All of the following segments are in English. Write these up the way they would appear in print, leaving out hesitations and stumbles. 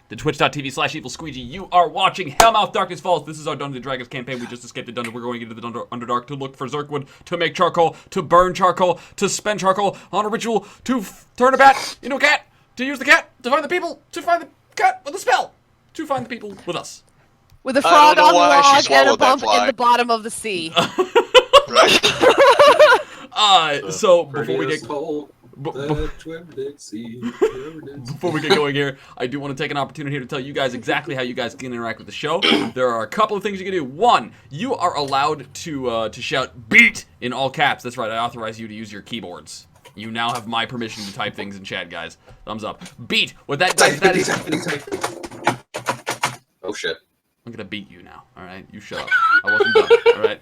to twitch.tv/EvilSqueegee. You are watching Hellmouth Darkness Falls. This is our Dungeons & Dragons campaign. We just escaped the dungeon. We're going into the Underdark to look for Zerkwood, to make charcoal, to burn charcoal, to spend charcoal on a ritual, to turn a bat into a cat, to use the cat, to find the people, to find the cat with a spell, to find the people with us. With a frog on the log and a bump in the bottom of the sea. So before we get going here, I do want to take an opportunity here to tell you guys exactly how you guys can interact with the show. There are a couple of things you can do. One, you are allowed to shout "beat" in all caps. That's right, I authorize you to use your keyboards. You now have my permission to type things in chat, guys. Thumbs up. Beat. What that does, that is. Oh shit. I'm gonna beat you now. All right, you shut up. I wasn't done. All right.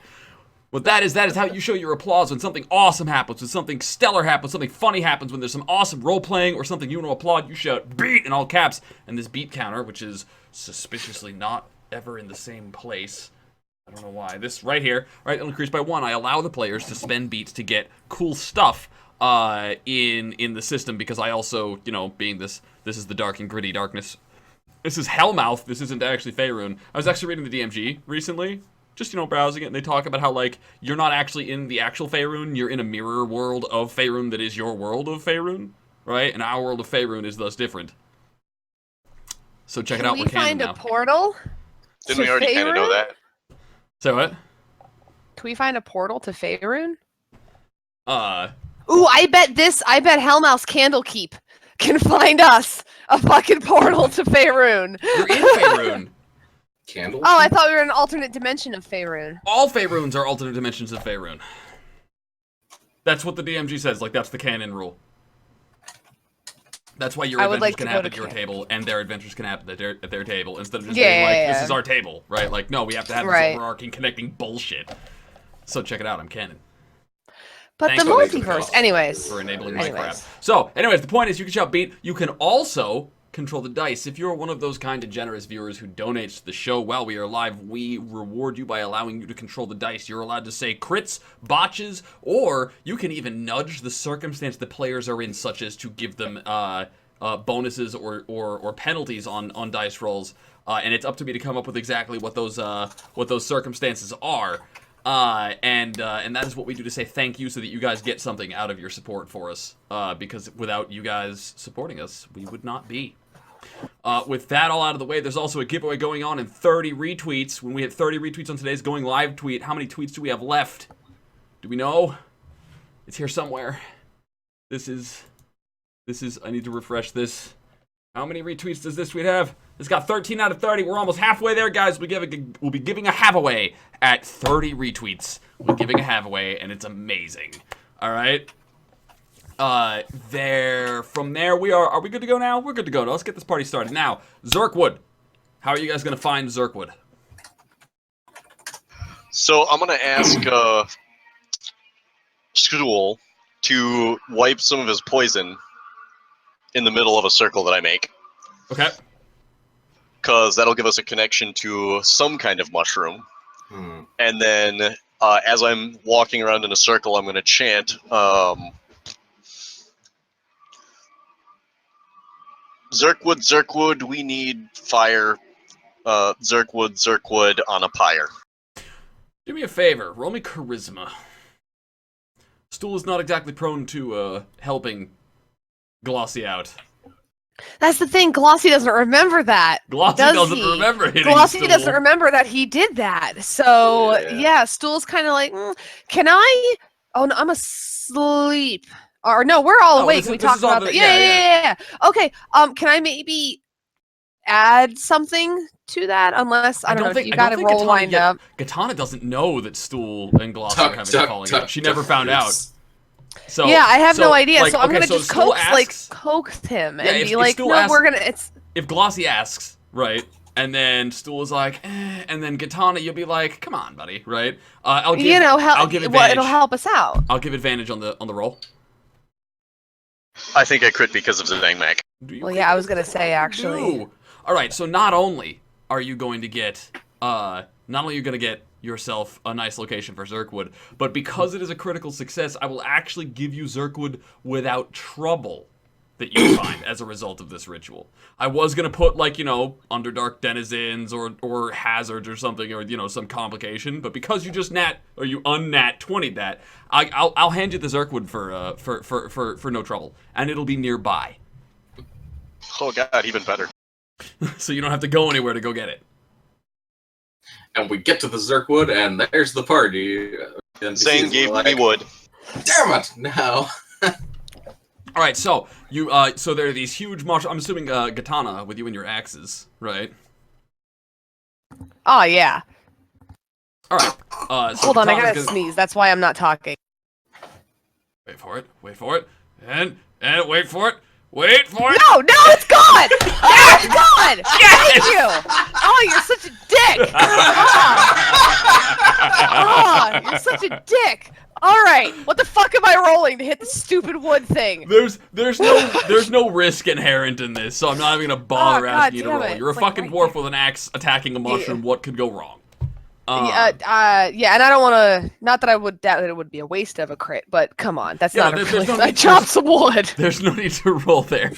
What that is how you show your applause when something awesome happens, when something stellar happens, something funny happens, when there's some awesome role-playing or something you want to applaud, you shout "beat" in all caps. And this beat counter, which is suspiciously not ever in the same place. I don't know why. This right here, right, it'll increase by 1. I allow the players to spend beats to get cool stuff in the system, because I also, you know, being this is the dark and gritty darkness. This is Hellmouth. This isn't actually Faerun. I was actually reading the DMG recently. Just, you know, browsing it, and they talk about how, like, you're not actually in the actual Faerun, you're in a mirror world of Faerun that is your world of Faerun, right? And our world of Faerun is thus different. So check it out, we're canon now. Can we find a portal? Didn't we already kind of know that? So what? Can we find a portal to Faerun? Ooh, I bet Hellmouth's Candlekeep can find us a fucking portal to Faerun. You're in Faerun. Candle? Oh, I thought we were in an alternate dimension of Faerun. All Faeruns are alternate dimensions of Faerun. That's what the DMG says, like, that's the canon rule. That's why your adventures can happen at your table, and their adventures can happen at their table, instead of just being like, this is our table, right? Like, no, we have to have this overarching connecting bullshit. So check it out, I'm canon. But Thanks the multiverse, anyways. For enabling my crap. So, anyways, the point is you can shout "beat." You can also control the dice. If you're one of those kind of generous viewers who donates to the show while we are live, we reward you by allowing you to control the dice. You're allowed to say crits, botches, or you can even nudge the circumstance the players are in, such as to give them bonuses or penalties on dice rolls. And it's up to me to come up with exactly what those circumstances are. And that is what we do to say thank you, so that you guys get something out of your support for us. Because without you guys supporting us, we would not be. With that all out of the way, there's also a giveaway going on in 30 retweets. When we hit 30 retweets on today's going live tweet, how many tweets do we have left? Do we know? It's here somewhere. This is, I need to refresh this. How many retweets does this tweet have? It's got 13 out of 30. We're almost halfway there, guys. We'll be giving a half-away at 30 retweets. We're giving a half-away, and it's amazing. All right? From there, are we good to go now? We're good to go. Now, let's get this party started. Now, Zerkwood. How are you guys going to find Zerkwood? So, I'm going to ask, Stool to wipe some of his poison in the middle of a circle that I make. Okay. Because that'll give us a connection to some kind of mushroom. And then, as I'm walking around in a circle, I'm going to chant, Zerkwood, Zerkwood, we need fire. Zerkwood, Zerkwood on a pyre. Do me a favor. Roll me charisma. Stool is not exactly prone to helping Glossy out. That's the thing. Glossy doesn't remember that. Glossy doesn't remember hitting Glossy Stool. doesn't remember that he did that. So yeah, Stool's kind of like, can I? Oh no, I'm asleep. Or no, we're all awake. We talked about that. Yeah. Okay. Can I maybe add something to that? Unless I don't know if you got it roll lined up. Katana doesn't know that Stool and Glossy are having a calling out. She never found out. So yeah, I have no idea. Like, so I'm gonna just coax him and be like, no, we're gonna. If Glossy asks, right, and then Stool is like, and then Katana, you'll be like, come on, buddy, right? I'll give advantage. Well, it'll help us out. I'll give advantage on the roll. I think I crit because of Zangmak. Well, yeah, I was gonna say actually. All right, so not only are you going to get, yourself a nice location for Zerkwood, but because it is a critical success, I will actually give you Zerkwood without trouble. that you find as a result of this ritual. I was gonna put like, you know, Underdark denizens or hazards or something, or, you know, some complication, but because you just unnat 20'd that, I'll hand you the Zerkwood for no trouble, and it'll be nearby. Oh god, even better. So you don't have to go anywhere to go get it. And we get to the Zerkwood, and there's the party. Zane gave me wood. Damn it! No. All right, so so there are these huge mushrooms. I'm assuming Katana with you and your axes, right? Oh yeah. All right. So Hold on, I Katana's gotta sneeze. That's why I'm not talking. Wait for it. Wait for it. And wait for it. Wait for it. No, it's gone. Yeah, it's gone. Thank you. Oh, you're such a dick. Oh, you're such a dick. All right, what the fuck am I rolling to hit the stupid wood thing? There's no risk inherent in this, so I'm not even gonna bother asking you to roll. You're a fucking dwarf with an axe attacking a mushroom. What could go wrong? Yeah, and I don't want to. Not that I would doubt that it would be a waste of a crit, but come on, that's not a crit. I chopped some wood. There's no need to roll there.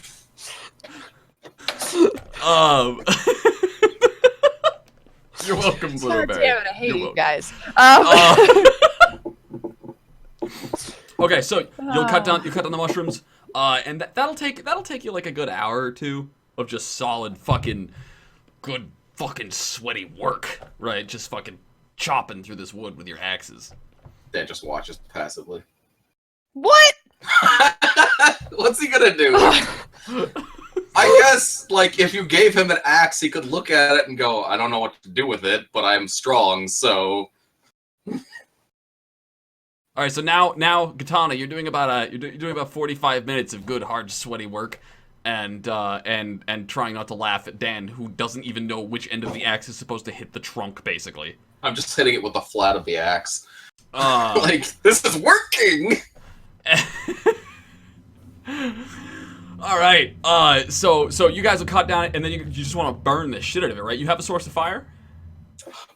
You're welcome, Blueberry. Damn it, I hate you guys. Okay, so you cut down the mushrooms, and that'll take you like a good hour or two of just solid fucking sweaty work, right? Just fucking chopping through this wood with your axes. Dan just watches passively. What? What's he gonna do? I guess, like, if you gave him an axe, he could look at it and go, I don't know what to do with it, but I'm strong, so... All right, so now, Katana, you're doing about 45 minutes of good, hard, sweaty work, and trying not to laugh at Dan, who doesn't even know which end of the axe is supposed to hit the trunk, basically. I'm just hitting it with the flat of the axe. Like, this is working! All right, so you guys will cut down, and then you just want to burn the shit out of it, right? You have a source of fire?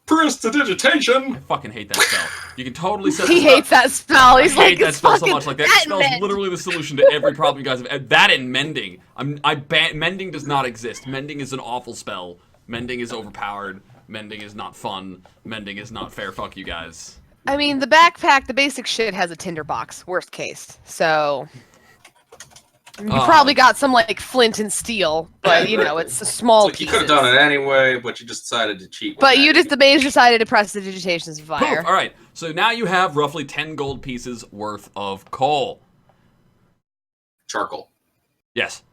Prestidigitation! I fucking hate that spell. You can totally set He hates that spell. He's like, I hate that spell so much. Like, that spell's literally the solution to every problem you guys have had. That and mending. Mending does not exist. Mending is an awful spell. Mending is overpowered. Mending is not fun. Mending is not fair. Fuck you guys. I mean, the backpack, the basic shit has a tinderbox, worst case. So you probably got some like flint and steel, but you know, it's a small piece. You could have done it anyway, but you just decided to cheat. But the mage decided to press the digitations of fire. Poof. All right, so now you have roughly 10 gold pieces worth of coal. Charcoal. Yes.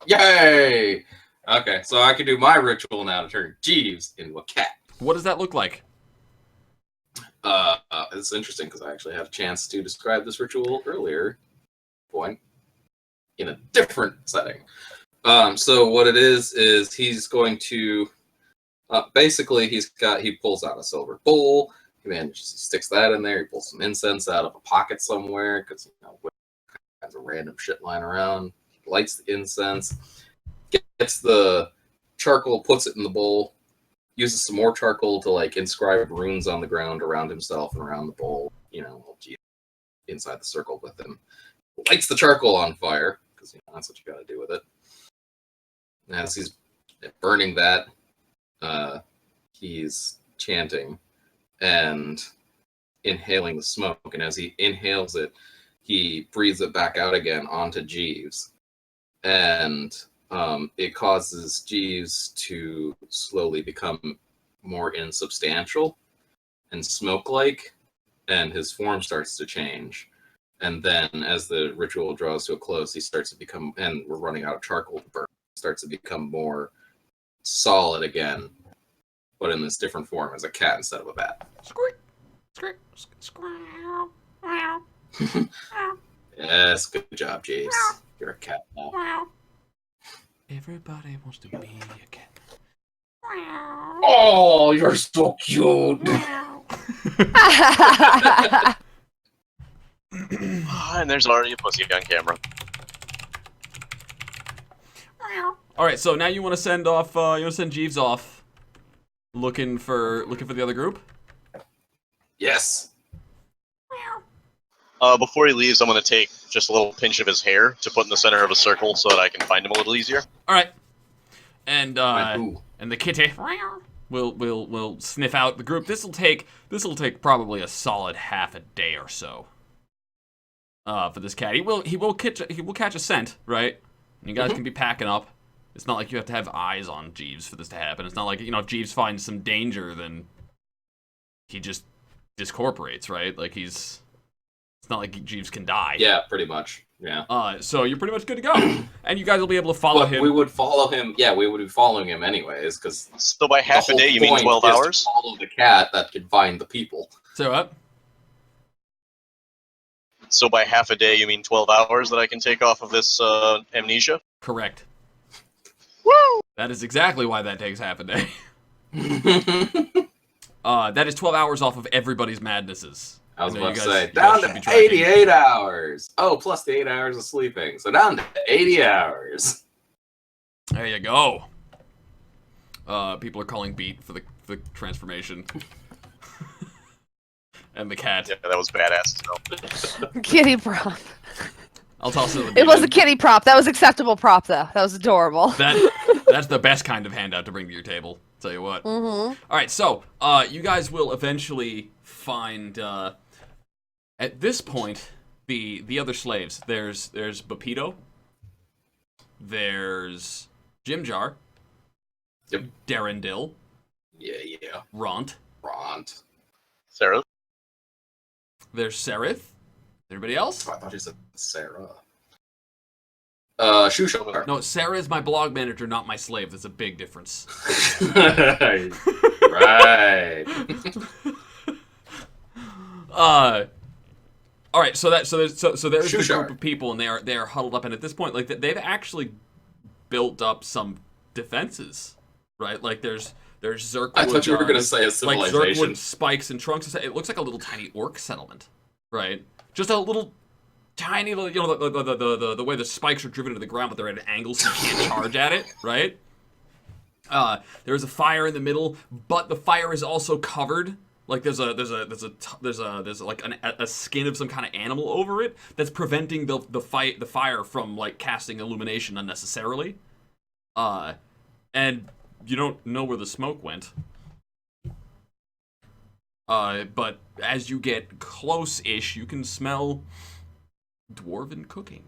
Yay! Okay, so I can do my ritual now to turn Jeeves into a cat. What does that look like? It's interesting because I actually had a chance to describe this ritual earlier, in a different setting. So what it is he's going to basically he pulls out a silver bowl. He sticks that in there. He pulls some incense out of a pocket somewhere because has a random shit lying around. He lights the incense, gets the charcoal, puts it in the bowl. Uses some more charcoal to like inscribe runes on the ground around himself and around the bowl, inside the circle with him. Lights the charcoal on fire, because that's what you gotta do with it. And as he's burning that, he's chanting and inhaling the smoke. And as he inhales it, he breathes it back out again onto Jeeves. And it causes Jeeves to slowly become more insubstantial and smoke-like, and his form starts to change. And then, as the ritual draws to a close, he starts to become, and we're running out of charcoal to burn, starts to become more solid again, but in this different form as a cat instead of a bat. Squeak, squeak, squeak. Yes, good job, Jeeves. You're a cat now. Everybody wants to be a cat. Oh, you're so cute. And there's already a pussy on camera. All right, so now you want to send off. You want to send Jeeves off, looking for the other group. Yes. Before he leaves, I'm going to take just a little pinch of his hair to put in the center of a circle so that I can find him a little easier. All right. And the kitty will sniff out the group. This'll take probably a solid half a day or so. For this cat, he will catch a scent, right? And you guys can be packing up. It's not like you have to have eyes on Jeeves for this to happen. It's not like, if Jeeves finds some danger, then he just discorporates, right? Like it's not like Jeeves can die. Yeah, pretty much. Yeah. So you're pretty much good to go, and you guys will be able to follow him. We would follow him. Yeah, we would be following him anyways, because. So by half a day, you mean 12 hours? To follow the cat that can find the people. So what? So by half a day, you mean 12 hours that I can take off of this amnesia? Correct. Woo! That is exactly why that takes half a day. That is 12 hours off of everybody's madnesses. I was about to say, down to 88 hours. Oh, plus the 8 hours of sleeping. So down to 80 hours. There you go. People are calling beat for the transformation. And the cat. Yeah, that was badass. So. Kitty prop. I'll toss it. It was a kitty prop. That was acceptable prop, though. That was adorable. That's the best kind of handout to bring to your table. Tell you what. Mm-hmm. All right, so you guys will eventually find. At this point, the other slaves. There's Bapito. There's Jim Jar. Yep. Darendil. Yeah. Ront. Sarah? There's Sereth. Everybody else? Oh, I thought you said Sarah. Shushar. No, Sarah is my blog manager, not my slave. That's a big difference. Right. All right. So there's the Shushar. group of people, and they are huddled up, and at this point, like they've actually built up some defenses, right? Like there's Zerkwood. I thought you were going to say a like civilization. Zerkwood spikes and trunks. It looks like a little tiny orc settlement, right? Just a little tiny little, the way the spikes are driven into the ground, but they're at an angle so you can't charge at it, right? There's a fire in the middle, but the fire is also covered. Like there's like a skin of some kind of animal over it that's preventing the fire from like casting illumination unnecessarily. And you don't know where the smoke went. But as you get close-ish, you can smell dwarven cooking.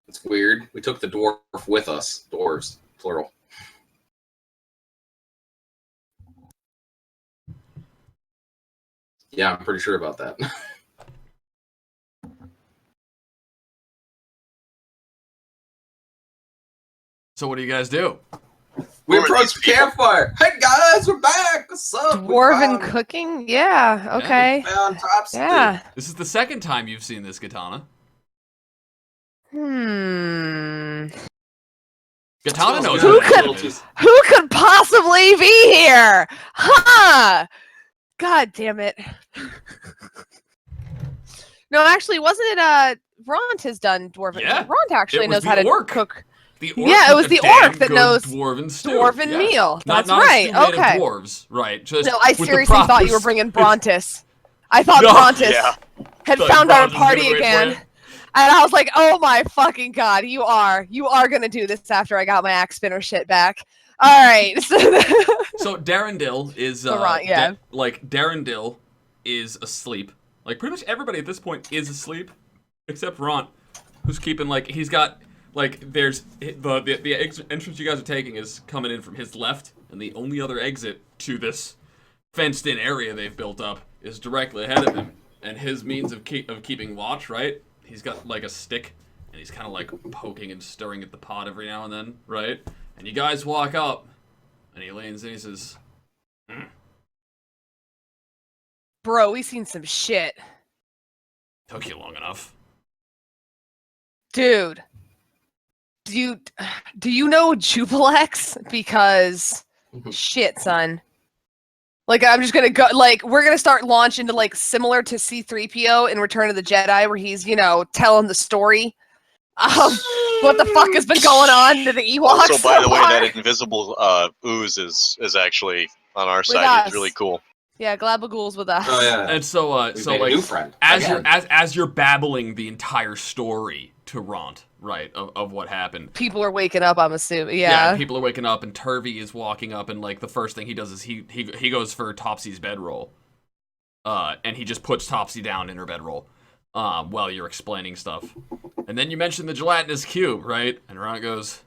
It's weird. We took the dwarf with us. Dwarves, plural. Yeah, I'm pretty sure about that. So what do you guys do? We approach the campfire. Hey guys, we're back. What's up? Dwarven cooking? Yeah, okay. Found top steak. Yeah. This is the second time you've seen this katana. Katana knows Who what could- it is. Who could possibly be here? Huh? God damn it. No, actually, wasn't it, Ront has done Dwarven. Yeah. Ront actually It was knows how the to orc. cook The orc Yeah, it was is a the damn orc that good knows dwarven stew. Dwarven Yeah. meal. Not That's a right, stew made of okay. dwarves, right? Just No, I with the seriously thought proper you were bringing s- Brontis. I thought No. Brontis Yeah. had Thought found our Brontis was party gonna wait for again. you. And I was like, oh my fucking god, you are gonna do this after I got my axe spinner shit back. Alright. So Darendil is So right, yeah. Darendil is asleep. Like pretty much everybody at this point is asleep, except Ront, who's keeping he's got there's the entrance you guys are taking is coming in from his left, and the only other exit to this fenced-in area they've built up is directly ahead of him. And his means of keeping watch, right? He's got like a stick, and he's kind of like poking and stirring at the pot every now and then, right? And you guys walk up, and he leans in and he says, Bro, we seen some shit. "Took you long enough." Dude. Do you know Jubilex? Because shit, son. Like, I'm just gonna go, we're gonna start launch into, similar to C-3PO in Return of the Jedi, where he's, telling the story of what the fuck has been going on to the Ewoks. Also, by the way, so far. that invisible ooze is actually on our With side. us. It's really cool. Yeah, Glabagool's with us. Oh yeah. And so, We so made a like, new friend. as you're babbling the entire story to Ront, right, of what happened. People are waking up, I'm assuming. Yeah. People are waking up, and Turvey is walking up, and like the first thing he does is he goes for Topsy's bedroll, and he just puts Topsy down in her bedroll, while you're explaining stuff, and then you mention the gelatinous cube, right? And Ront goes,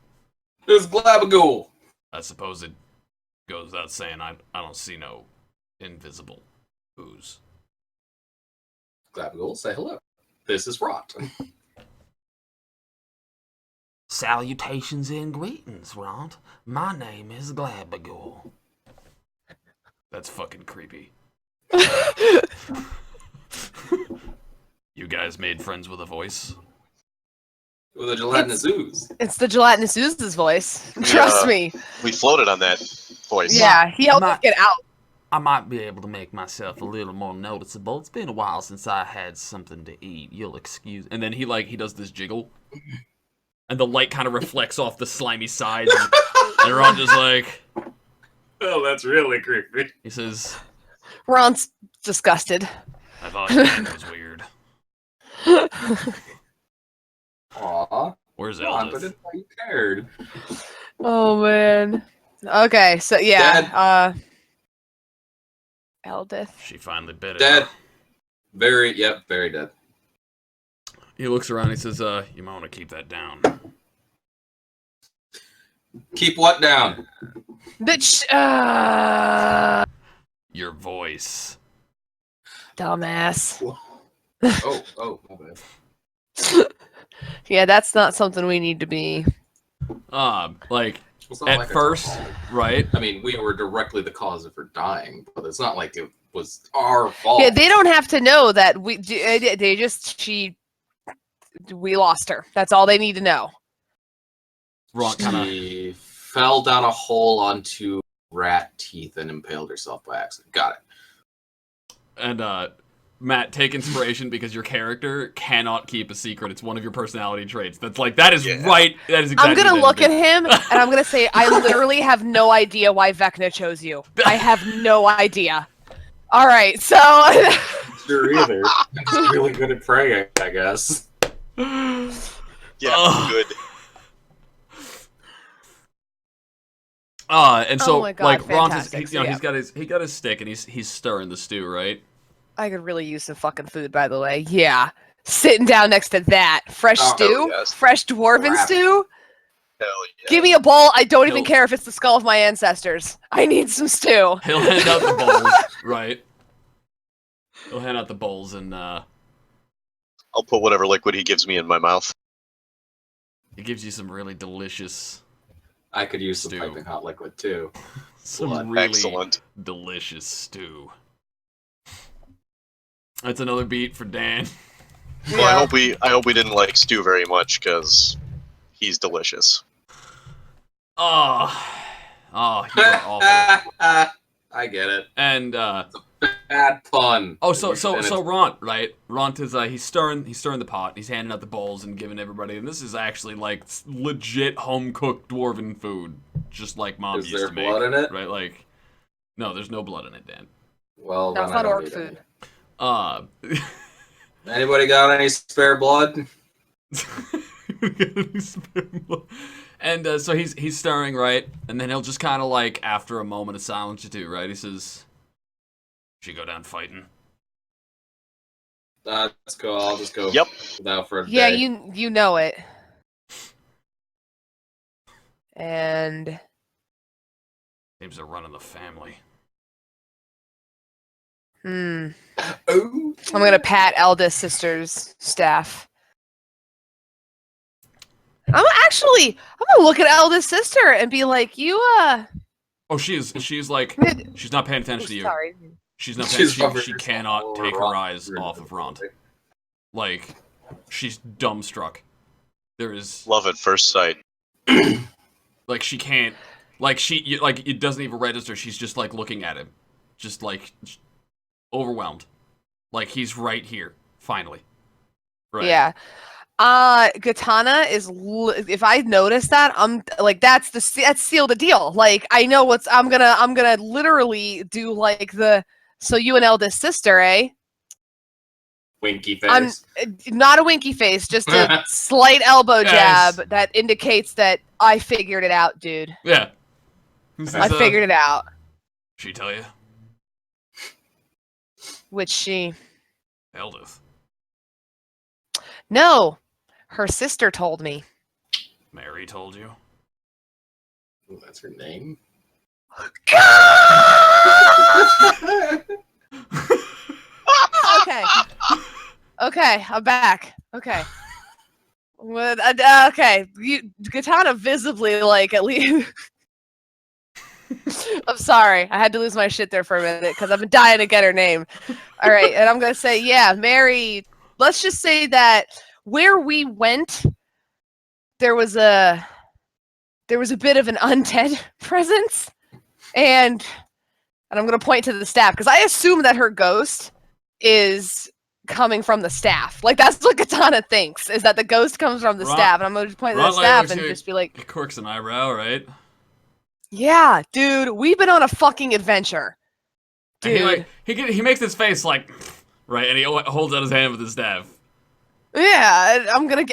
There's Glabagool. I suppose it goes without saying I don't see no invisible ooze. Glabagool, say hello. This is Rot. Salutations and greetings, Ront. My name is Glabagool. That's fucking creepy. You guys made friends with a voice? With a gelatinous ooze. It's the gelatinous ooze's voice. Trust me. We floated on that voice. Yeah, he helped us get out. I might be able to make myself a little more noticeable. It's been a while since I had something to eat. You'll excuse. And then he does this jiggle, and the light kind of reflects off the slimy sides, and Ron just like, Oh, that's really creepy. he says, Ron's disgusted. I thought that was weird. Aww. Where's Ron, but Eldith? it's you cared. Oh man. Okay, so yeah, Eldith. She finally bit it. Dead. Very dead. He looks around. He says, "You might want to keep that down." Keep what down? Bitch. Your voice. Dumbass. Oh, my bad. Yeah, that's not something we need to be. Like It's not at like it's first, our fault. right? I mean, we were directly the cause of her dying, but it's not like it was our fault. Yeah, they don't have to know that we lost her. That's all they need to know. Ron kind of. She fell down a hole onto rat teeth and impaled herself by accident. Got it. And Matt, take inspiration because your character cannot keep a secret. It's one of your personality traits. That's like that is right. That is exactly. I'm gonna look at him and I'm gonna say, I literally have no idea why Vecna chose you. I have no idea. All right, so. Sure either. I'm really good at praying, I guess. Yeah, good. And so Oh my God, like Ron is, fantastic. he got his stick and he's stirring the stew, right? I could really use some fucking food, by the way. Yeah. Sitting down next to that. Fresh stew? yes. Fresh dwarven Crap. stew? Hell yeah. Give me a bowl. I don't even Nope. care if it's the skull of my ancestors. I need some stew. He'll hand out the bowls, right? He'll hand out the bowls and I'll put whatever liquid he gives me in my mouth. he gives you some really delicious, I could use some Stew. piping hot liquid too. some Blood. really Excellent. delicious stew. That's another beat for Dan. Well, I hope we didn't like stew very much because he's delicious. Oh, you are awful. I get it. And Bad pun. so Ront, right? Ront is he's stirring the pot. He's handing out the bowls and giving everybody. And this is actually like legit home cooked dwarven food, just like Mom Is used there to make. blood in it? Right? Like, no, there's no blood in it, Dan. Well, That's then I not don't orc need food. Anybody got any spare blood? And so he's stirring, right? And then he'll just kind of like, after a moment of silence or two, right? He says, "She go down fighting." Let's go. I'll just go. Yep. Without further Yeah, delay. you know it. And Seems to run in the family. oh, Oh. I'm gonna pat eldest sister's staff. I'm gonna look at eldest sister and be like, you Oh, she's like, she's not paying attention to you. sorry. She's not paying. She hovering cannot over take her Ront. eyes off of Ront. Like, she's dumbstruck. There is Love at first sight. like she can't. Like it doesn't even register. She's just like looking at him, just like overwhelmed. Like he's right here, finally. Right. Yeah. Katana is if I notice that, I'm like that's seal the deal. Like I know I'm gonna literally do like the So you an eldest sister, eh? Winky face. Not a winky face, just a slight elbow jab that indicates that I figured it out, dude. Yeah. I figured it out. She tell you? Which she? Eldith. No, her sister told me. Mary told you? Ooh, that's her name? Okay. Okay, I'm back. Okay. Okay, Katana visibly, like, at least... I'm sorry, I had to lose my shit there for a minute, because I've been dying to get her name. Alright, and I'm gonna say, yeah, Mary... Let's just say that where we went, there was a bit of an undead presence, and I'm gonna point to the staff, because I assume that her ghost is coming from the staff. Like, that's what Katana thinks, is that the ghost comes from the staff, and I'm gonna just point to the staff and just be like... He quirks an eyebrow, right? Yeah, dude, we've been on a fucking adventure. Dude. He makes his face like, right, and he holds out his hand with his staff. Yeah, I'm gonna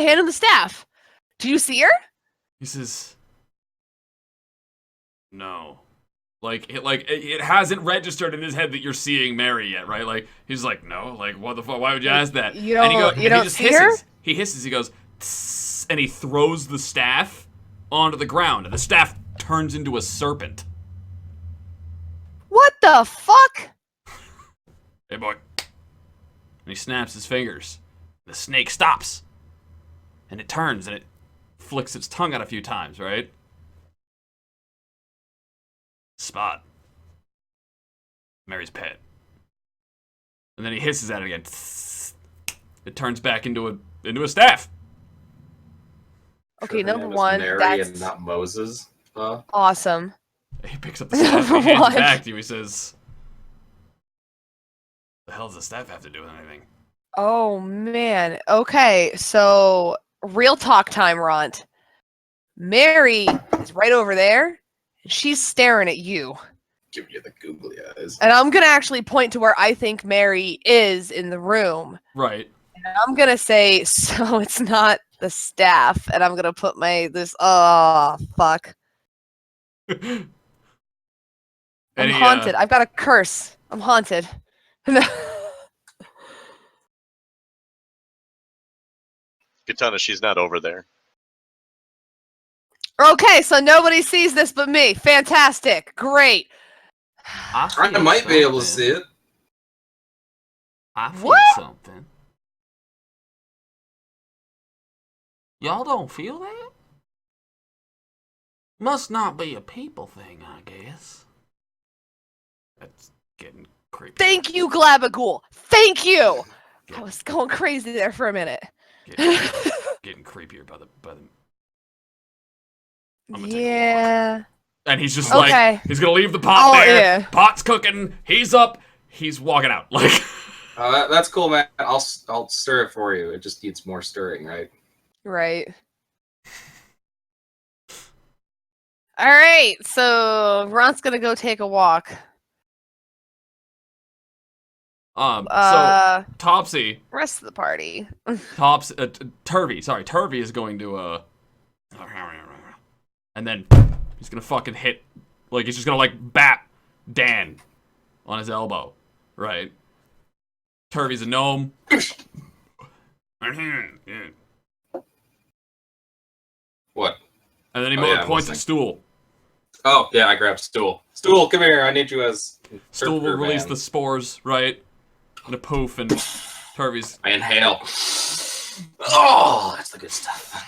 hand him the staff. Do you see her? He says, no. Like it hasn't registered in his head that you're seeing Mary yet, right? Like, he's like, no, like, what the fuck, why would you ask that? You don't see her? He hisses, he goes, tss, and he throws the staff onto the ground, and the staff turns into a serpent. What the fuck? Hey, boy. And he snaps his fingers. The snake stops. And it turns, and it flicks its tongue out a few times, right? Spot. Mary's pet. And then he hisses at it again. It turns back into a staff. Okay, Sure, number one, Mary that's and not Moses. awesome. He picks up the staff and he hands it back to you. He says, the hell does the staff have to do with anything? Oh, man. Okay, so real talk time, Ront. Mary is right over there. And she's staring at you. Give you the googly eyes. And I'm going to actually point to where I think Mary is in the room. Right. And I'm going to say, so it's not the staff. And I'm going to put oh, fuck. I'm haunted. I've got a curse. I'm haunted. Katana, she's not over there. Okay, so nobody sees this but me. Fantastic. Great. I might be able to see it. I feel something. Y'all don't feel that? Must not be a people thing, I guess. That's getting creepy. Thank you, Glabagool. Thank you. I was going crazy there for a minute. Getting creepier by the. Yeah. And he's just like, he's gonna leave the pot there. Yeah. Pot's cooking. He's up. He's walking out. Like. That's cool, man. I'll stir it for you. It just needs more stirring, right? Right. All right. So Ron's gonna go take a walk. So Topsy. Rest of the party. Turvy is going to and then he's gonna fucking hit, like, he's just gonna like bap Dan on his elbow, right? Turvy's a gnome. What? And then he points at Stool. Oh yeah, I grabbed Stool. Stool, come here. I need you as. Stool will release the spores, right? And a poof, and Turvy's. I inhale. Oh, that's the good stuff.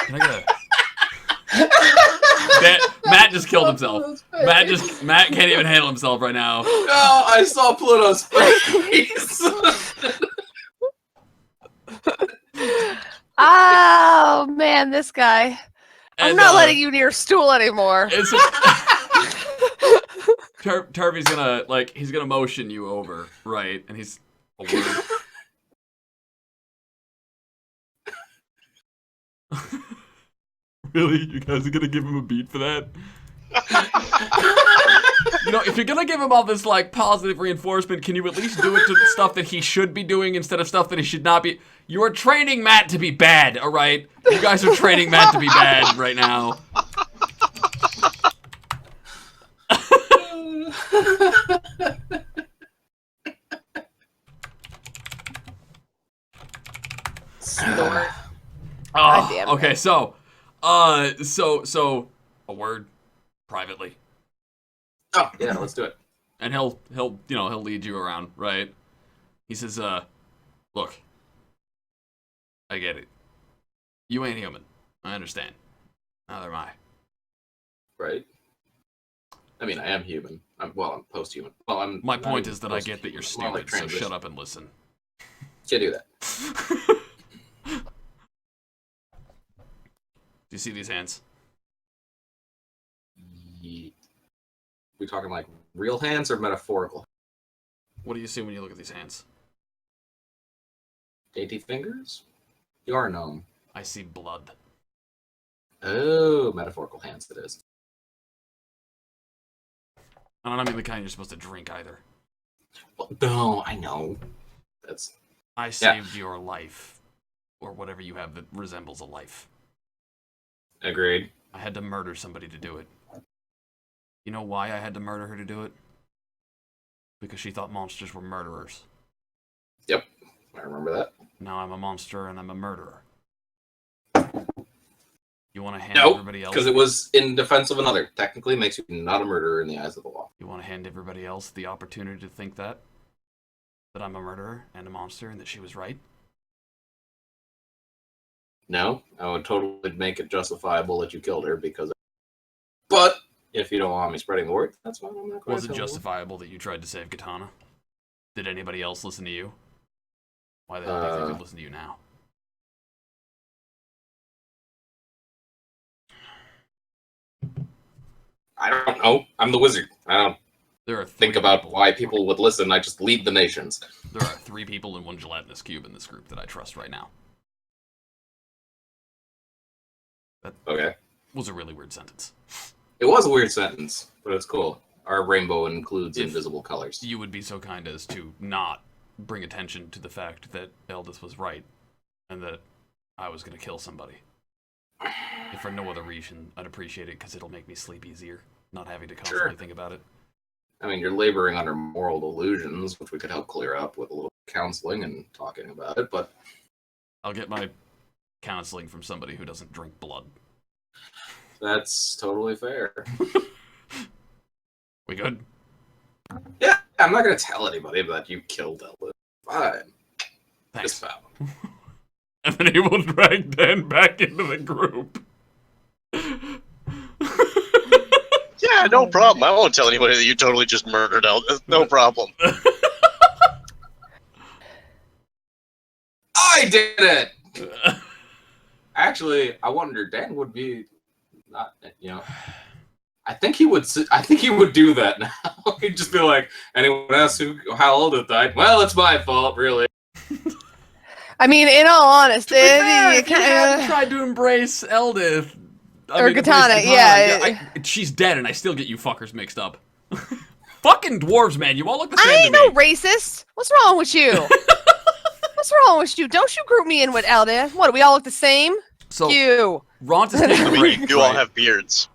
Can I get Matt just killed himself. Matt can't even handle himself right now. No, I saw Pluto's face. Oh man, this guy. I'm not letting you near Stool anymore. Turvy's gonna, like, he's gonna motion you over, right? And he's a word. Really? You guys are gonna give him a beat for that? You know, if you're gonna give him all this, like, positive reinforcement, can you at least do it to stuff that he should be doing instead of stuff that he should not be? You are training Matt to be bad, alright? You guys are training Matt to be bad right now. Snort. Oh, okay, so, a word privately. Oh, yeah, let's do it. And he'll lead you around, right? He says, look, I get it. You ain't human. I understand. Neither am I. Right. I mean, I am human. I'm post-human. Well, My point is that I get that you're stupid, so shut up and listen. Can't do that. Do you see these hands? We talking like real hands or metaphorical? What do you see when you look at these hands? Dainty fingers? You are a gnome. I see blood. Oh, metaphorical hands it is. And I don't mean the kind you're supposed to drink either. Well, no, I know. I saved your life. Or whatever you have that resembles a life. Agreed. I had to murder somebody to do it. You know why I had to murder her to do it? Because she thought monsters were murderers. Yep, I remember that. Now I'm a monster and I'm a murderer. You want to hand No, everybody else? because it was in defense of another. Technically makes you not a murderer in the eyes of the law. You want to hand everybody else the opportunity to think that? That I'm a murderer and a monster and that she was right? No, I would totally make it justifiable that you killed her because... But, if you don't want me spreading the word, that's fine. I'm not going Was to it justifiable that you tried to save Katana? Did anybody else listen to you? Why the hell do you think they'd listen to you now? I don't know. I'm the wizard. I don't think about why people would listen. I just lead the nations. There are 3 people and 1 gelatinous cube in this group that I trust right now. That was a really weird sentence. It was a weird sentence, but it's cool. Our rainbow includes invisible colors. You would be so kind as to not bring attention to the fact that Eldith was right, and that I was going to kill somebody. If for no other reason, I'd appreciate it because it'll make me sleep easier, not having to constantly think about it. I mean, you're laboring under moral delusions, which we could help clear up with a little counseling and talking about it, but... I'll get my counseling from somebody who doesn't drink blood. That's totally fair. We good? Yeah, I'm not going to tell anybody that you killed Eldith. Fine. Thanks. Just bow. And then he will drag Dan back into the group. Yeah, no problem. I won't tell anybody that you totally just murdered Eldith. No problem. I did it! Actually, I wonder, Dan would be not, I think he would do that now. He'd just be like, anyone else how Eldith died? Well, it's my fault, really. I mean, in all honesty, you kind of tried to embrace Eldith. Katana, she's dead, and I still get you fuckers mixed up. Fucking dwarves, man. You all look the same. I ain't no racist. What's wrong with you? What's wrong with you? Don't you group me in with Eldith. What, do we all look the same? So, you. Ront is taking a break. You all have beards.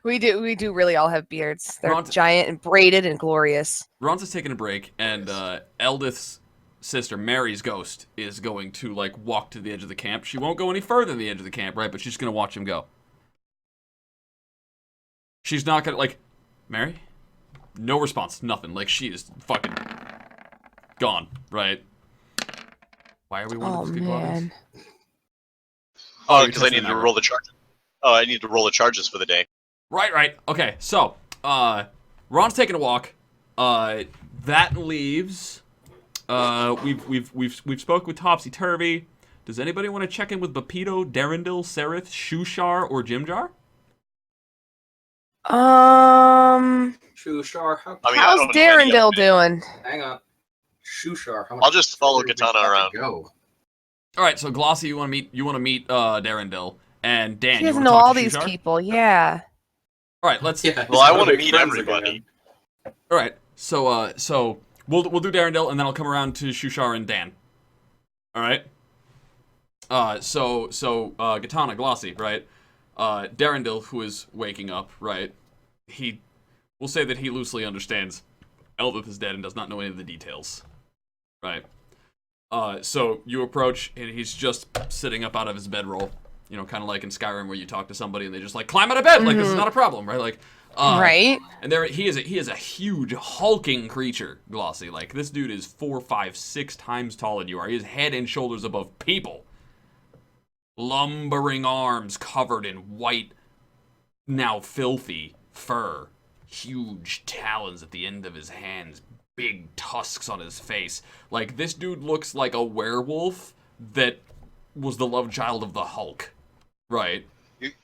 We do really all have beards. They're giant and braided and glorious. Ront is taking a break, and Eldith's sister, Mary's ghost, is going to, like, walk to the edge of the camp. She won't go any further than the edge of the camp, right? But she's going to watch him go. She's not going to, like, Mary? No response. Nothing. Like, she is fucking gone, right? Why are we one of those people? Man. Oh, because I needed to roll the charges. Oh, I need to roll the charges for the day. Right. Okay, so, Ron's taking a walk. That leaves... We've spoken with Topsy Turvy. Does anybody want to check in with Bapito, Darendil, Sereth, Shushar, or Jimjar? Shushar, how's Darendil doing? Hang on. Shushar, how much I'll just follow Katana around. Go? All right, so Glossy, you want to meet Darendil, and Dan. He doesn't know all these people. Yeah. All right, let's. Yeah, well, I want to meet everybody. All right. So we'll do Darendil, and then I'll come around to Shushar and Dan. All right. So Gitana, Glossy, right? Darendil, who is waking up, right? We'll say that he loosely understands Eldith is dead and does not know any of the details, right? So you approach, and he's just sitting up out of his bedroll, you know, kind of like in Skyrim where you talk to somebody and they just like climb out of bed, like this is not a problem, right? Like, right. And he is a huge hulking creature, Glossy. Like this dude is 4, 5, 6 times taller than you are. He is head and shoulders above people. Lumbering arms covered in white, now filthy fur. Huge talons at the end of his hands. Big tusks on his face. Like, this dude looks like a werewolf that was the love child of the Hulk. Right?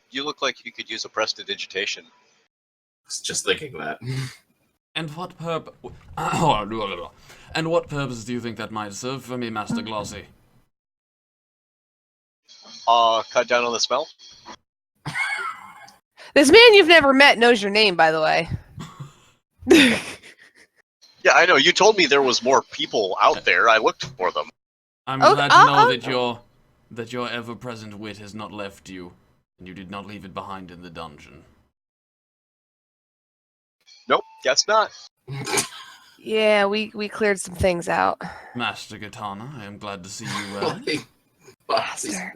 You look like you could use a prestidigitation. I was just thinking that. And what purpose... And what purpose do you think that might serve for me, Master Glossy? Cut down on the smell? This man you've never met knows your name, by the way. Yeah, I know. You told me there was more people out there. I looked for them. I'm glad to know that your ever-present wit has not left you, and you did not leave it behind in the dungeon. Nope, guess not. Yeah, we cleared some things out. Master Gitana, I am glad to see you well. Master.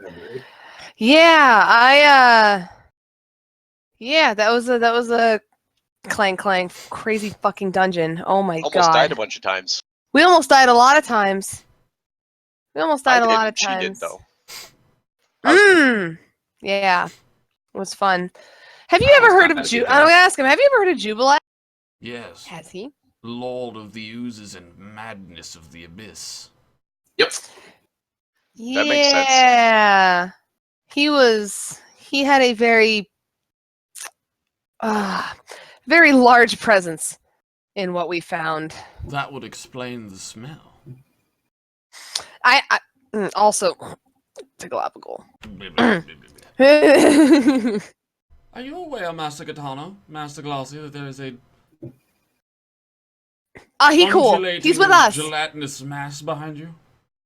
Yeah, yeah, that was a clang crazy fucking dungeon. Oh my god. Almost died a bunch of times. We almost died a lot of times. She did, though. Yeah. It was fun. Have you ever heard of I'm gonna ask him, have you ever heard of Jubilat? Yes. Has he? Lord of the oozes and madness of the abyss. Yep. Yeah. That makes sense. Yeah. He had a very large presence in what we found. That would explain the smell. I also Tiglapical. Are you aware, Master Gitana, Master Glossy, that there is a he cool. He's with us. Gelatinous mass behind you?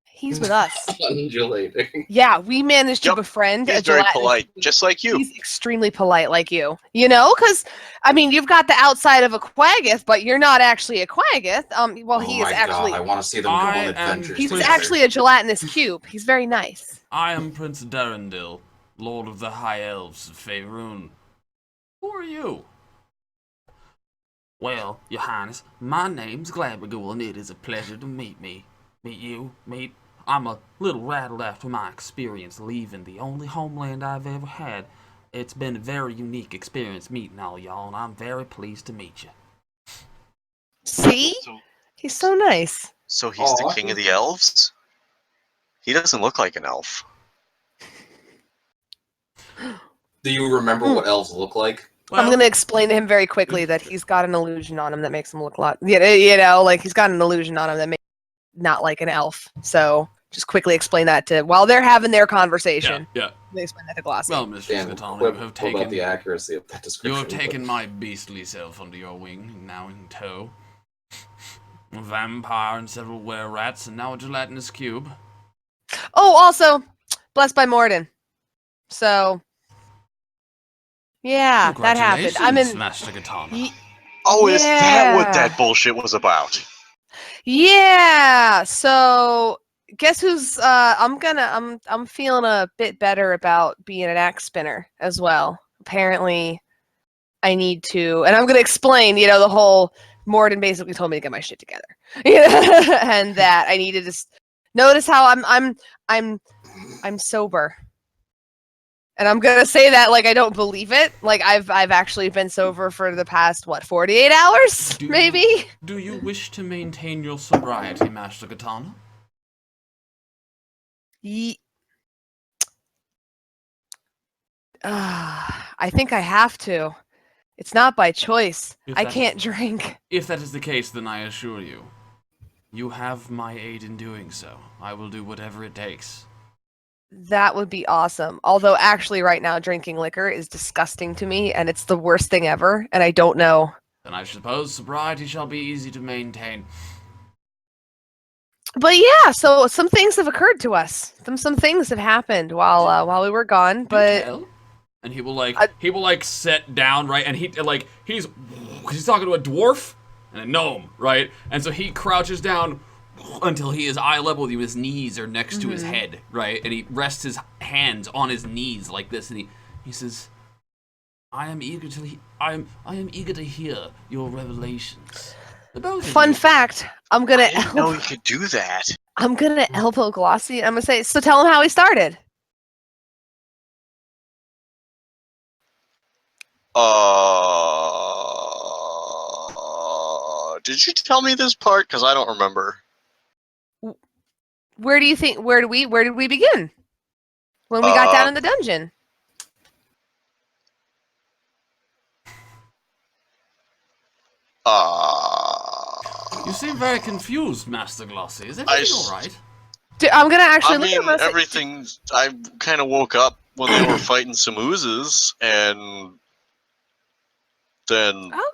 He's with us. Undulating. Yeah, we managed to befriend He's a very gelatinous polite, just like you. He's extremely polite like you. You know, because, I mean, you've got the outside of a Quaggoth, but you're not actually a Quaggoth. Well, he is actually... I want to see them go on adventures. He's actually a gelatinous cube. He's very nice. I am Prince Darendil, Lord of the High Elves of Faerun. Who are you? Well, Your Highness, my name's Glabbergool, and it is a pleasure to meet you. I'm a little rattled after my experience leaving the only homeland I've ever had. It's been a very unique experience meeting all y'all, and I'm very pleased to meet you. See? He's so nice. So he's the king of the elves? He doesn't look like an elf. Do you remember what elves look like? Well, I'm going to explain to him very quickly that he's got an illusion on him that makes him look a lot... You know, like, he's got an illusion on him that makes him not like an elf. So... just quickly explain that to while they're having their conversation. Yeah. They explain that to Glossy. Well, Mr. Gitana, you have taken the accuracy of that description. You have taken my beastly self under your wing, and now in tow. A vampire and several were-rats, and now a gelatinous cube. Oh, also, blessed by Morden. So, yeah, that happened. I'm in Master Gitana. Is that what that bullshit was about? Yeah. So. Guess who's I'm feeling a bit better about being an axe spinner as well. Apparently I need to, and I'm gonna explain, you know, the whole Morden basically told me to get my shit together. And that I need to just notice how I'm sober. And I'm gonna say that like I don't believe it. Like I've actually been sober for the past 48 hours, maybe? Do you wish to maintain your sobriety, Master Gitana? I think I have to. It's not by choice. I can't drink. If that is the case, then I assure you, you have my aid in doing so. I will do whatever it takes. That would be awesome. Although, actually, right now, drinking liquor is disgusting to me, and it's the worst thing ever, and I don't know then I suppose sobriety shall be easy to maintain. But yeah, so some things have occurred to us. Some things have happened while we were gone. But and he will sit down, right, and he's talking to a dwarf and a gnome, right, and so he crouches down until he is eye level with you. His knees are next to his head, right, and he rests his hands on his knees like this, and he says, I am eager to hear your revelations. Fun fact, I'm gonna. I didn't know you could do that. I'm gonna elbow Glossy. I'm gonna say, so tell him how he started. Did you tell me this part? Because I don't remember. Where did we begin? When we got down in the dungeon. You seem very confused, Master Glossy. Is everything alright? I'm gonna actually look at myself. Everything. I kind of woke up when they were fighting some oozes, and then. Oh.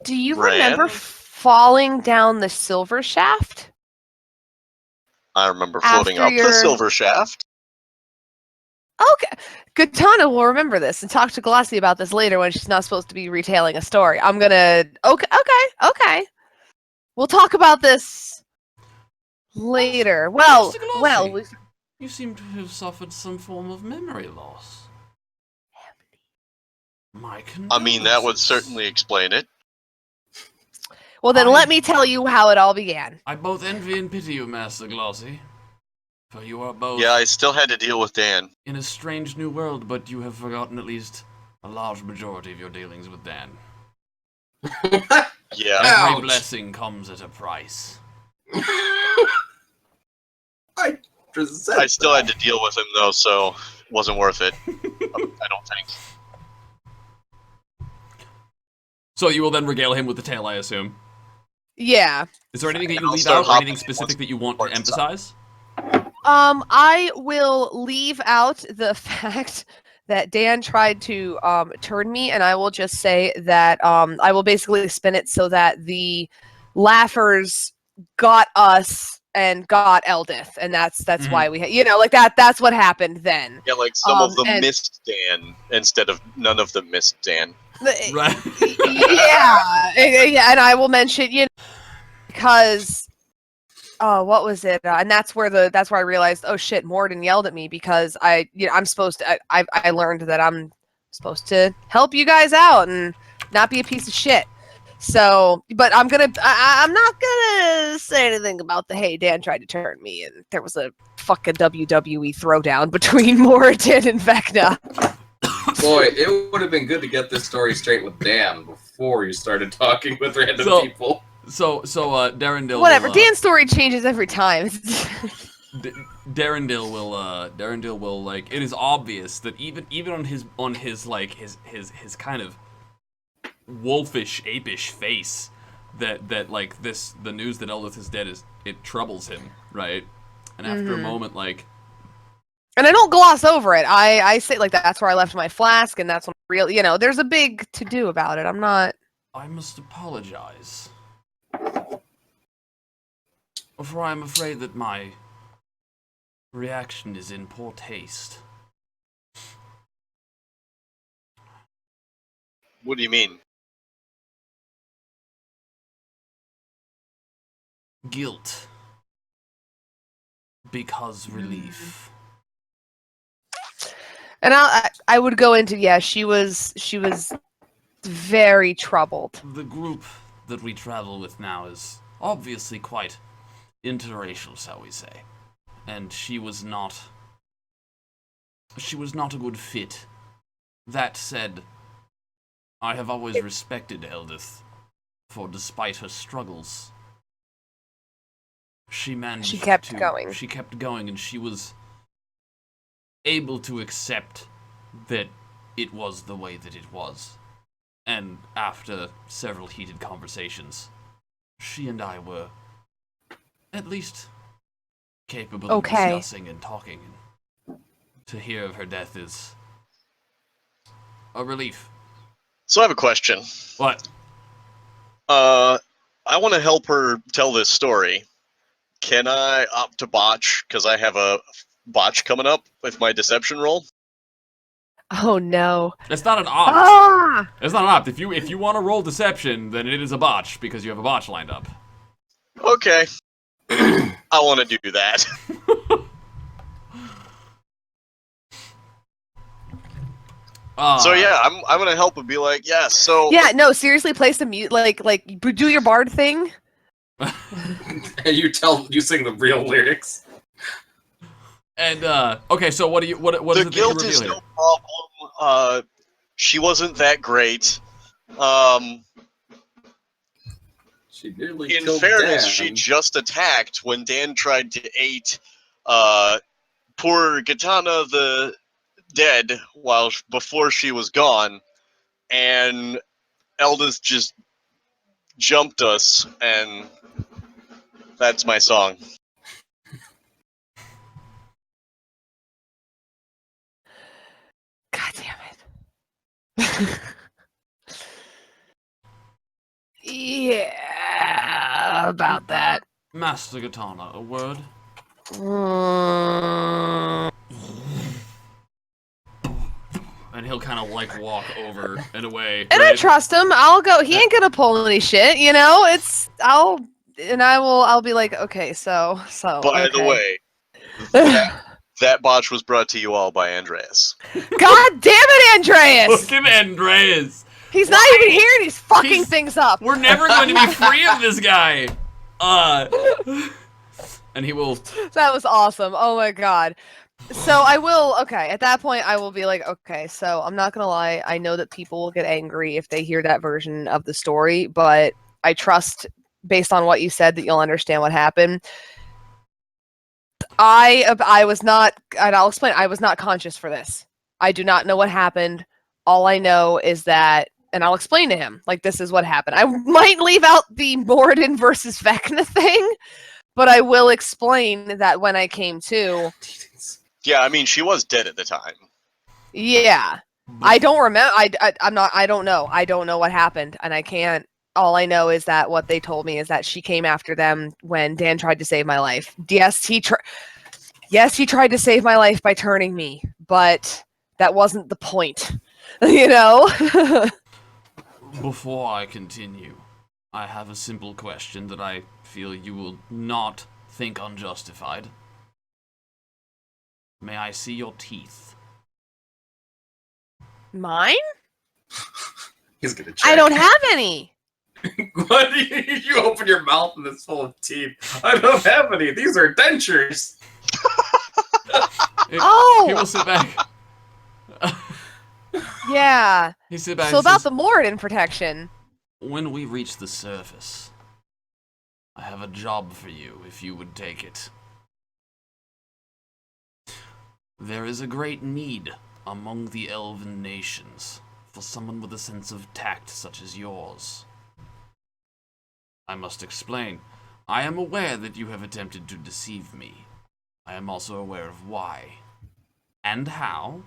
Do you remember falling down the silver shaft? I remember floating up the silver shaft. Okay. Katana will remember this and talk to Glossy about this later when she's not supposed to be retailing a story. I'm gonna... Okay. We'll talk about this later. Well, you seem to have suffered some form of memory loss. My condolences. I mean, that would certainly explain it. Well, then let me tell you how it all began. I both envy and pity you, Master Glossy. For you are both... Yeah, I still had to deal with Dan. In a strange new world, but you have forgotten at least a large majority of your dealings with Dan. Yeah. Every blessing comes at a price. I still had to deal with him, though, so it wasn't worth it. I don't think. So you will then regale him with the tale, I assume? Yeah. Is there anything that you leave out, or anything specific that you want to emphasize? I will leave out the fact that Dan tried to turn me, and I will just say that I will basically spin it so that the laughers got us and got Eldith, and that's why we that's what happened then. Yeah, like some of them missed Dan instead of none of them missed Dan. Right. yeah, and I will mention, because what was it? And that's where I realized, oh shit, Morden yelled at me because I'm supposed to. I learned that I'm supposed to help you guys out and not be a piece of shit. So, but I'm not gonna say anything about the hey, Dan tried to turn me and there was a fucking WWE throwdown between Moradin and Vecna. Boy, it would have been good to get this story straight with Dan before you started talking with random people. So Darendil. Whatever. Dan's story changes every time. Darendil will like. It is obvious that even on his kind of wolfish, apish face, that like the news that Eldith is dead it troubles him, right? And after a moment, like. And I don't gloss over it. I say, like, that's where I left my flask, and that's when there's a big to-do about it. I'm not... I must apologize. For I'm afraid that my reaction is in poor taste. What do you mean? Guilt. Because relief. And I would go into, she was very troubled. The group that we travel with now is obviously quite interracial, shall we say. And she was not a good fit. That said, I have always respected Eldith, for despite her struggles, she kept going. She kept going, and she was able to accept that it was the way that it was. And after several heated conversations, she and I were at least capable of discussing and talking. And to hear of her death is a relief. So I have a question. What? I want to help her tell this story. Can I opt to botch? Because I have a botch coming up with my deception roll. Oh no. It's not an opt. Ah! It's not an opt. If you want to roll deception, then it is a botch because you have a botch lined up. Okay. I want to do that. So yeah, I'm gonna help and be like, yeah. So yeah, no, seriously, play some like do your bard thing. And you sing the real lyrics. And okay, so what is it that you guilt reveal is here? no problem. She wasn't that great. She nearly In killed fairness, Dan. she just attacked when Dan tried to eat poor Gitana the dead before she was gone, and Eldith just jumped us, and that's my song. God damn it. Yeah, about that. Master Gitana, a word? And he'll kind of like walk over and away. And I trust him. I'll go. He ain't gonna pull any shit, you know. I'll be like, okay, so. By the way, that botch was brought to you all by Andreas. God damn it, Andreas! Look at Andreas. He's not even here, and he's fucking things up. We're never going to be free of this guy. And he will. That was awesome. Oh my god. So I will, okay, at that point I will be like, okay, so I'm not gonna lie, I know that people will get angry if they hear that version of the story, but I trust, based on what you said, that you'll understand what happened. I was not, and I'll explain, I was not conscious for this. I do not know what happened. All I know is that, and I'll explain to him, like, this is what happened. I might leave out the Moradin versus Vecna thing, but I will explain that when I came to... Yeah, I mean, she was dead at the time. Yeah. I don't remember. I don't know. I don't know what happened, and I can't. All I know is that what they told me is that she came after them when Dan tried to save my life. Yes, he tried to save my life by turning me, but that wasn't the point. You know? Before I continue, I have a simple question that I feel you will not think unjustified. May I see your teeth? Mine? He's gonna check. I don't have any. What? You open your mouth and it's full of teeth. I don't have any. These are dentures. He will sit back. Yeah. He sit back. So about the Moradin protection. When we reach the surface, I have a job for you if you would take it. There is a great need among the elven nations for someone with a sense of tact such as yours. I must explain. I am aware that you have attempted to deceive me. I am also aware of why. And how.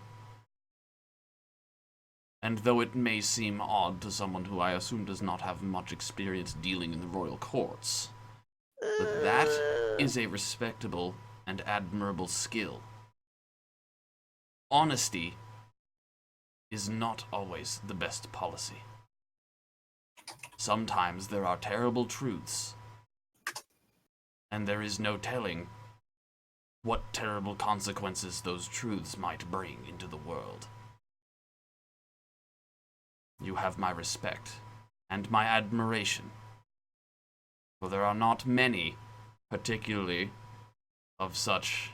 And though it may seem odd to someone who I assume does not have much experience dealing in the royal courts, but that is a respectable and admirable skill. Honesty is not always the best policy. Sometimes there are terrible truths, and there is no telling what terrible consequences those truths might bring into the world. You have my respect and my admiration, for there are not many, particularly of such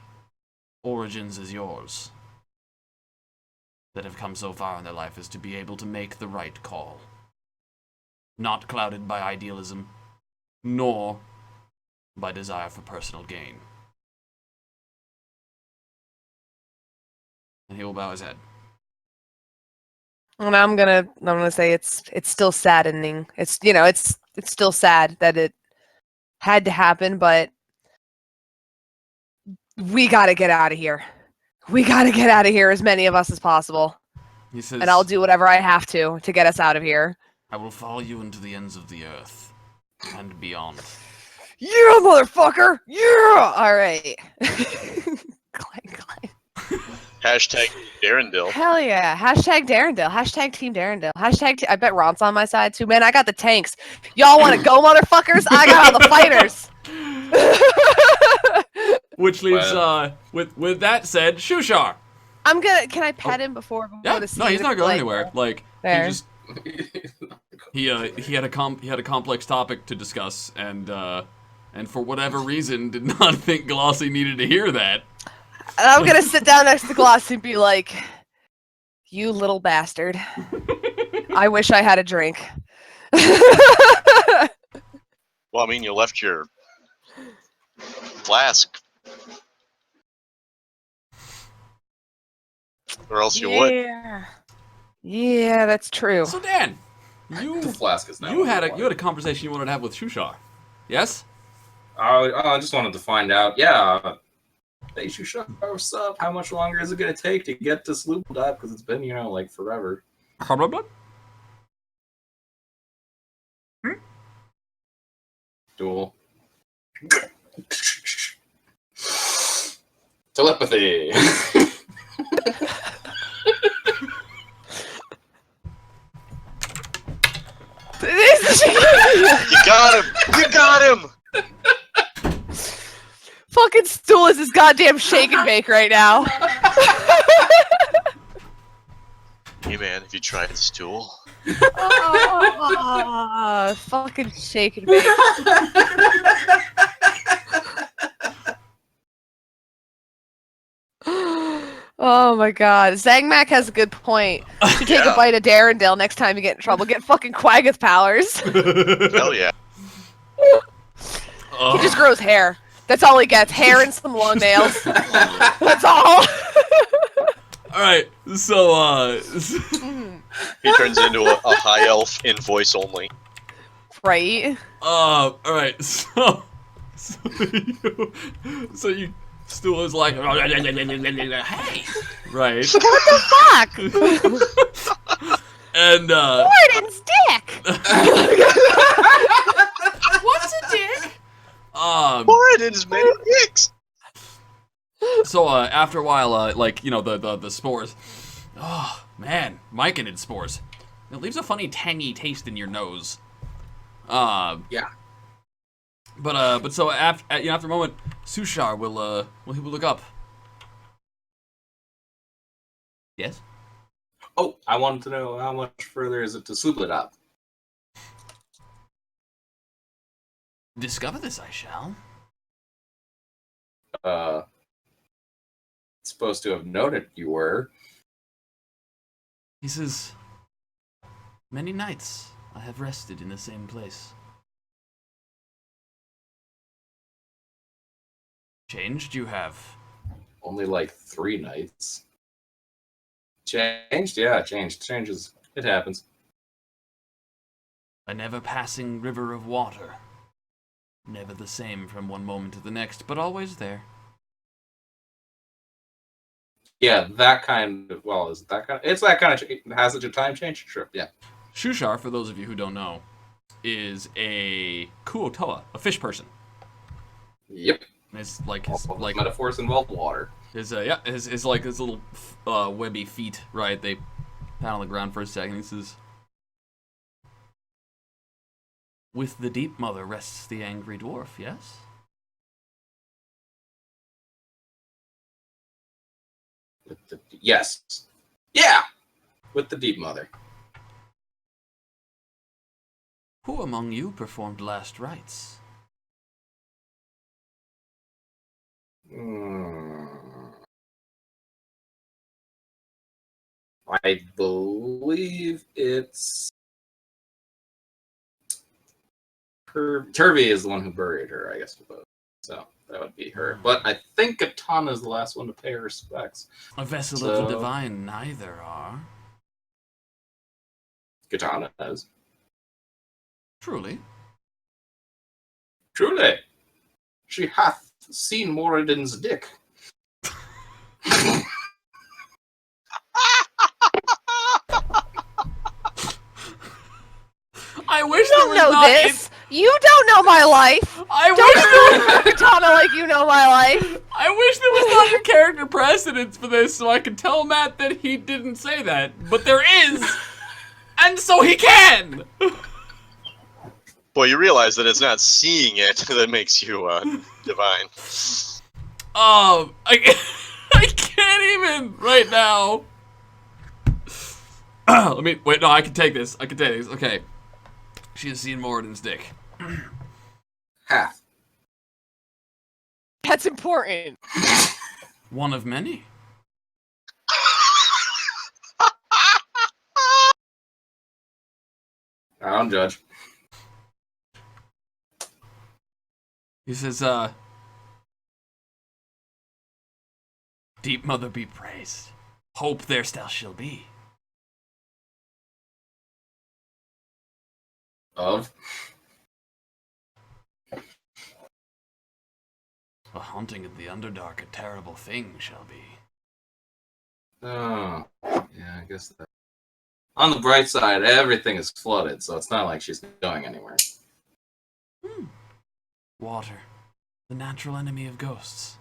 origins as yours, that have come so far in their life as to be able to make the right call. Not clouded by idealism, nor by desire for personal gain. And he will bow his head. And I'm gonna say it's still saddening. It's it's still sad that it had to happen, but we gotta get out of here. We gotta get out of here, as many of us as possible. He says, and I'll do whatever I have to get us out of here. I will follow you into the ends of the earth and beyond. Yeah, motherfucker! Yeah! Alright. Clank, clank. Hashtag Darendale. Hell yeah. Hashtag Darendale. Hashtag Team Darendale. Hashtag I bet Ron's on my side too. Man, I got the tanks. Y'all want to go, motherfuckers? I got all the fighters. Which leaves, with that said, Shushar. I'm gonna. Can I pet him before Yeah, the scene? no, he's not going like, anywhere. Like, there. he just he had a complex topic to discuss, and for whatever reason did not think Glossy needed to hear that. And I'm gonna sit down next to Glossy and be like, "You little bastard! I wish I had a drink." Well, I mean, you left your flask. Or else you would. Yeah, that's true. So Dan, The flask is now. you had a conversation you wanted to have with Shushar, yes? I just wanted to find out. Yeah. Hey, Shushar, what's up? How much longer is it gonna take to get to Sloop Dive? Because it's been, like forever. Blah, blah, blah. Duel. Telepathy. You got him! You got him! Fucking Stool is his goddamn shake and bake right now. Hey man, have you tried the stool? Fucking shake and bake. Oh my god. Zangmac has a good point. You should take a bite of Darendale next time you get in trouble. Get fucking Quaggoth powers. Hell yeah. He just grows hair. That's all he gets. Hair and some long nails. That's all. Alright, so He turns into a high elf in voice only. Right? alright, so you Stool is like, hey, right? What the fuck? And Warden's dick. what's a dick? Moradin's made of dicks! So after a while, like the spores. Oh man, myconid spores. It leaves a funny tangy taste in your nose. Yeah. But so after a moment, Sushar will look up. Yes. Oh, I wanted to know how much further is it to Subladop? Discover this I shall. Supposed to have noted you were. He says, many nights I have rested in the same place. Changed you have. Only like 3 nights. Changed? Yeah, changed. Changes. It happens. A never-passing river of water. Never the same from one moment to the next, but always there. Yeah, that kind of. Well, is that kind of? It's that kind of. Has it a time change? Sure. Yeah. Shushar, for those of you who don't know, is a Kuotoa, a fish person. Yep. And it's like his like metaphors involve water. his like his little webby feet, right? They pound on the ground for a second. He says, "With the deep mother rests the angry dwarf." Yes. Yes. Yeah. With the deep mother. Who among you performed last rites? I believe it's Turvy is the one who buried her, I guess. So that would be her. But I think Katana is the last one to pay her respects. A vessel of the divine neither are. Katana is. Truly. Truly. She hath seen Moradin's dick. I wish You don't know this. You don't know my life. Don't do Katana like you know my life. I wish there was not a character precedence for this, so I could tell Matt that he didn't say that, but there is, and so he can. Boy, you realize that it's not seeing it that makes you divine. I can't even right now. Let me wait. No, I can take this. Okay. She has seen more than his dick. Half. That's important. One of many. I don't judge. He says, Deep Mother be praised. Hope there still shall be. Of? A haunting of the Underdark, a terrible thing shall be. Oh, yeah, I guess that. On the bright side, everything is flooded, so it's not like she's going anywhere. Water, the natural enemy of ghosts.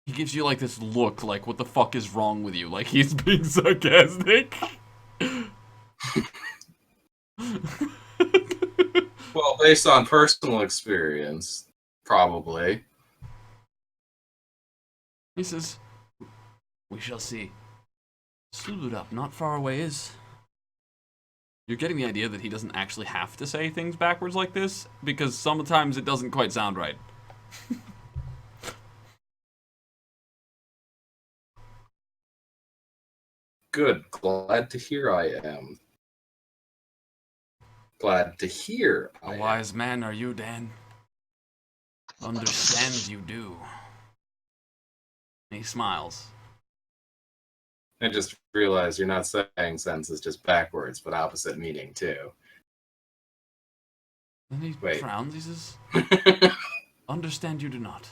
He gives you like this look, like what the fuck is wrong with you? Like he's being sarcastic. Well, based on personal experience, probably. He says, we shall see. Slewed up, not far away is. You're getting the idea that he doesn't actually have to say things backwards like this, because sometimes it doesn't quite sound right. Good. Glad to hear I am. Glad to hear I A am. wise man are you, Dan. Understand you do. And he smiles. I just realized you're not saying sentences just backwards, but opposite meaning, too. Then he Wait. frowns, he says, understand you do not.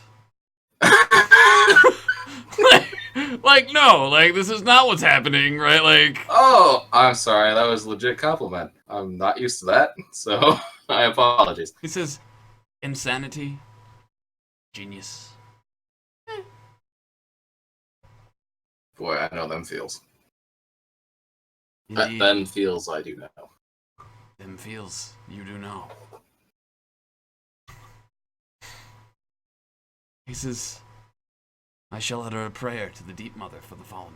like, no, like, this is not what's happening, right? Like, Oh, I'm sorry. That was a legit compliment. I'm not used to that, so I apologize. he says, insanity, genius. Boy, I know them feels. Indeed, Them feels I do know. them feels you do know. He says, I shall utter a prayer to the Deep Mother for the fallen.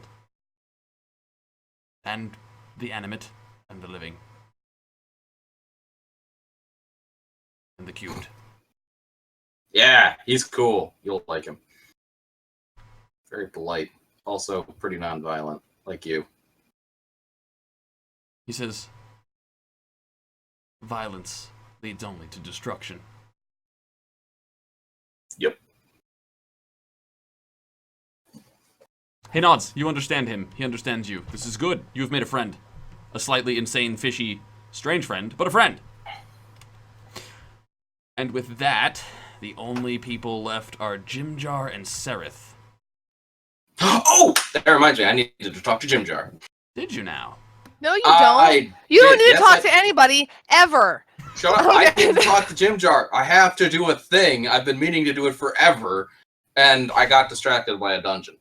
And the animate, and the living. And the cubed. Yeah, he's cool. You'll like him. Very polite. Also pretty nonviolent, like you. He says, violence leads only to destruction. Yep. He nods. You understand him. He understands you. This is good. You have made a friend. A slightly insane, fishy, strange friend, but a friend. And with that, the only people left are Jimjar and Sereth. Oh! That reminds me, I needed to talk to Jim Jar. Did you now? No, you don't. You don't need to talk to anybody ever. Shut up. I didn't talk to Jim Jar. I have to do a thing. I've been meaning to do it forever, and I got distracted by a dungeon.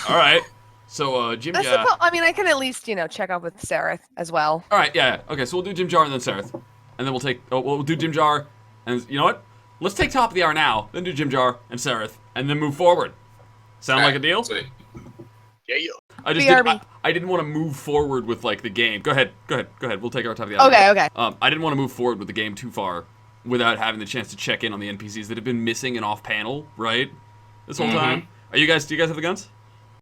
Alright. So, Jimjar... I mean, I can at least, check up with Sereth as well. Alright, yeah. Okay, so we'll do Jimjar and then Sereth. And then we'll take... Oh, we'll do Jimjar, and you know what? Let's take top of the hour now, then do Jimjar and Sereth, and then move forward. Sound like a deal? Sweet. Yeah. I didn't want to move forward with like the game. Go ahead. We'll take our top of the hour. Okay. I didn't want to move forward with the game too far without having the chance to check in on the NPCs that have been missing and off panel, right? This whole time. Do you guys have the guns?